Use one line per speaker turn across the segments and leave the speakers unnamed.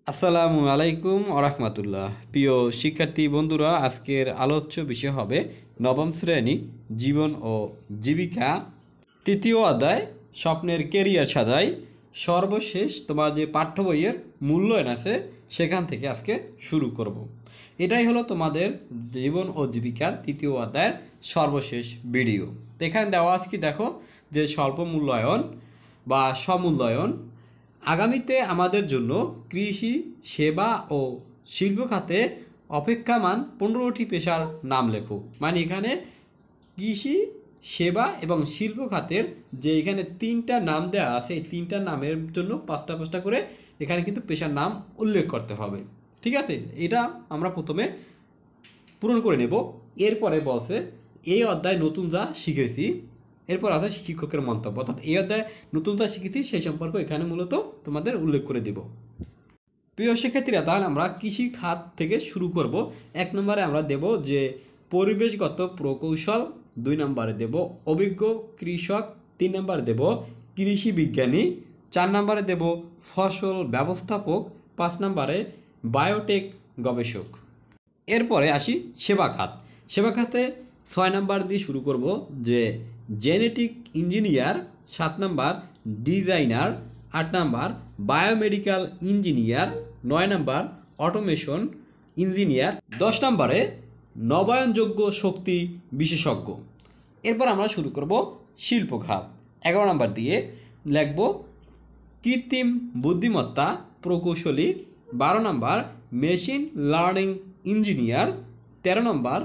আসসালামু আলাইকুম আরহামতুল্লাহ। প্রিয় শিক্ষার্থী বন্ধুরা, আজকের আলোচ্য বিষয় হবে নবম শ্রেণী জীবন ও জীবিকা তৃতীয় অধ্যায় স্বপ্নের কেরিয়ার সাজাই। সর্বশেষ তোমার যে পাঠ্য বইয়ের মূল্যায়ন আছে সেখান থেকে আজকে শুরু করব। এটাই হলো তোমাদের জীবন ও জীবিকার তৃতীয় অধ্যায়ের সর্বশেষ ভিডিও। তো এখানে দেওয়া আছে কি দেখো, যে স্বল্প মূল্যায়ন বা সমূল্যায়ন আগামীতে আমাদের জন্য কৃষি, সেবা ও শিল্প খাতে অপেক্ষামান 15টি পেশার নাম লেখো। মানে এখানে কৃষি, সেবা এবং শিল্প খাতের যে এখানে 3টা নাম দেওয়া আছে, এই 3টা নামের জন্য 5টা 5টা করে এখানে কিন্তু পেশার নাম উল্লেখ করতে হবে। ঠিক আছে, এটা আমরা প্রথমে পূরণ করে নেব। এরপরে বলছে এই অধ্যায় নতুন যা শিখেছি, এরপর আছে শিক্ষকের মন্তব্য, অর্থাৎ এই অধ্যায় নতুন যা শিখেছি সেই সম্পর্ক এখানে মূলত তোমাদের উল্লেখ করে দেব। প্রিয় শিক্ষার্থীরা, তাহলে আমরা কৃষি খাত থেকে শুরু করব। 1 নম্বরে আমরা দেব যে পরিবেশগত প্রকৌশল, 2 নম্বরে দেব অভিজ্ঞ কৃষক, 3 নম্বরে দেব কৃষি বিজ্ঞানী, 4 নম্বরে দেব ফসল ব্যবস্থাপক, 5 নম্বরে বায়োটেক গবেষক। এরপরে আসি সেবা খাত। সেবা খাতে 6 নাম্বার দিয়ে শুরু করব যে genetic engineer, 7 number designer, 8 number biomedical engineer, 9 number automation engineer, 10 নাম্বারে নবায়নযোগ্য শক্তি বিশেষজ্ঞ। এরপর আমরা শুরু করব শিল্প খাত। 11 নাম্বার দিয়ে লিখব কৃত্রিম বুদ্ধিমত্তা প্রকৌশলী, 12 নাম্বার মেশিন লার্নিং ইঞ্জিনিয়ার, 13 নম্বর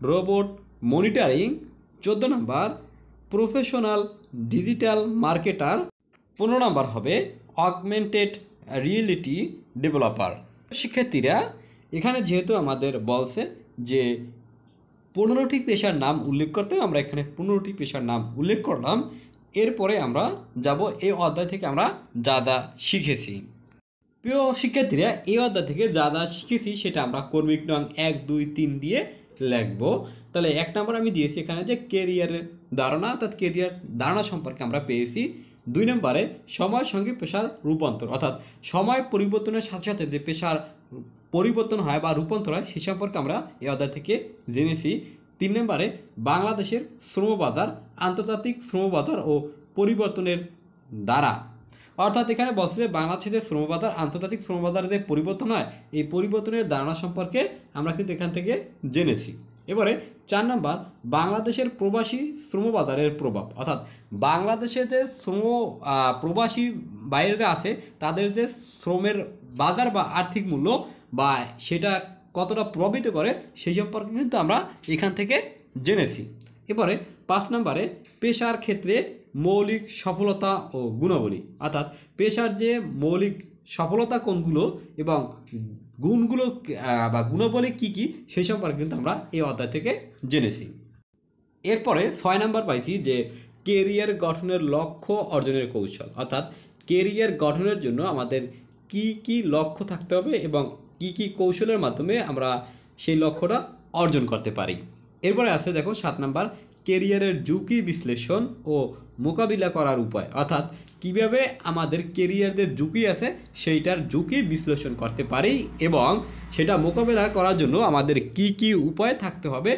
রোবট মনিটরিং, 14 নম্বর প্রফেশনাল ডিজিটাল মার্কেটার, 15 নম্বর হবে অগমেন্টেড রিয়েলিটি ডেভেলপার। শিক্ষার্থীরা, এখানে যেহেতু আমাদের বলছে যে 15টি পেশার নাম উল্লেখ করতে, আমরা এখানে 15টি পেশার নাম উল্লেখ করলাম। এরপরে আমরা যাব এই অধ্যায় থেকে আমরা যা যা শিখেছি। প্রিয় শিক্ষার্থীরা, এই অধ্যায় থেকে যা যা শিখেছি সেটা আমরা কর্মিক নং 1, 2, 3 দিয়ে লিখব। তাহলে 1 নম্বর আমি দিয়েছি এখানে যে কেরিয়ারের ধারণা, অর্থাৎ কেরিয়ার ধারণা সম্পর্কে আমরা পেয়েছি। 2 নম্বরে সময়ের সঙ্গে পেশার রূপান্তর, অর্থাৎ সময় পরিবর্তনের সাথে সাথে যে পেশার পরিবর্তন হয় বা রূপান্তর হয় সে সম্পর্কে আমরা এই অধ্যায় থেকে জেনেছি। 3 নম্বরে বাংলাদেশের শ্রমবাজার, আন্তর্জাতিক শ্রমবাজার ও পরিবর্তনের দ্বারা, অর্থাৎ এখানে বলছে যে বাংলাদেশের যে শ্রমবাজার, আন্তর্জাতিক শ্রমবাজারের যে পরিবর্তন হয় এই পরিবর্তনের ধারণা সম্পর্কে আমরা কিন্তু এখান থেকে জেনেছি। এবারে 4 নম্বর বাংলাদেশের প্রবাসী শ্রমবাজারের প্রভাব, অর্থাৎ বাংলাদেশে যে প্রবাসী বাইরে আছে তাদের যে শ্রমের বাজার বা আর্থিক মূল্য বা সেটা কতটা প্রভাবিত করে সেই সম্পর্কে কিন্তু আমরা এখান থেকে জেনেছি। এবারে 5 নম্বরে পেশার ক্ষেত্রে মৌলিক সফলতা ও গুণাবলী, অর্থাৎ পেশার যে মৌলিক সফলতা কোনগুলো এবং গুণগুলো বা গুণাবলী কী কী সেই সম্পর্কে কিন্তু আমরা এই অধ্যায় থেকে জেনেছি। এরপরে 6 নাম্বার পাইছি যে কেরিয়ার গঠনের লক্ষ্য অর্জনের কৌশল, অর্থাৎ কেরিয়ার গঠনের জন্য আমাদের কি কি লক্ষ্য থাকতে হবে এবং কি কি কৌশলের মাধ্যমে আমরা সেই লক্ষ্যটা অর্জন করতে পারি। এরপরে আছে দেখো 7 নাম্বার কেরিয়ারের ঝুঁকি বিশ্লেষণ ও মোকাবিলা করার উপায়, অর্থাৎ কিভাবে আমাদের কেরিয়ারের ঝুঁকি আছে সেইটার ঝুঁকি বিশ্লেষণ করতে পারি এবং সেটা মোকাবিলা করার জন্য আমাদের কি কি উপায় থাকতে হবে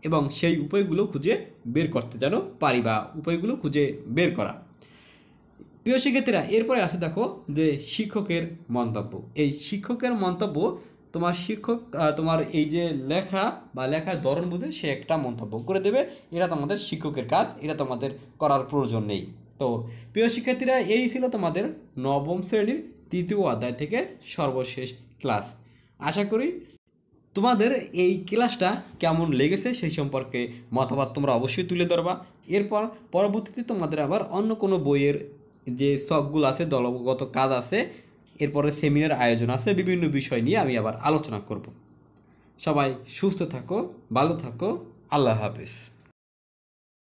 এবং সেই উপায়গুলো খুঁজে বের করতে যেন পারি বা উপায়গুলো খুঁজে বের করা। প্রিয় শিক্ষার্থীরা, এরপরে আছে দেখো যে শিক্ষকের মন্তব্য। এই শিক্ষকের মন্তব্য তোমার শিক্ষক তোমার এই যে লেখা বা লেখার ধরন বুঝে সে একটা মন্তব্য করে দেবে, এটা তোমাদের শিক্ষকের কাজ, এটা তোমাদের করার প্রয়োজন নেই। তো প্রিয় শিক্ষার্থীরা, এই ছিল তোমাদের নবম শ্রেণীর তৃতীয় অধ্যায় থেকে সর্বশেষ ক্লাস। আশা করি তোমাদের এই ক্লাসটা কেমন লেগেছে সেই সম্পর্কে মতামত তোমরা অবশ্যই তুলে ধরবা। এরপর পরবর্তীতে তোমাদের আবার অন্য কোনো বইয়ের যে শখগুলো আছে, দলগত কাজ আছে, এরপরে সেমিনার আয়োজন আছে, বিভিন্ন বিষয় নিয়ে আমি আবার আলোচনা করব। সবাই সুস্থ থাকো, ভালো থাকো, আল্লাহ হাফেজ।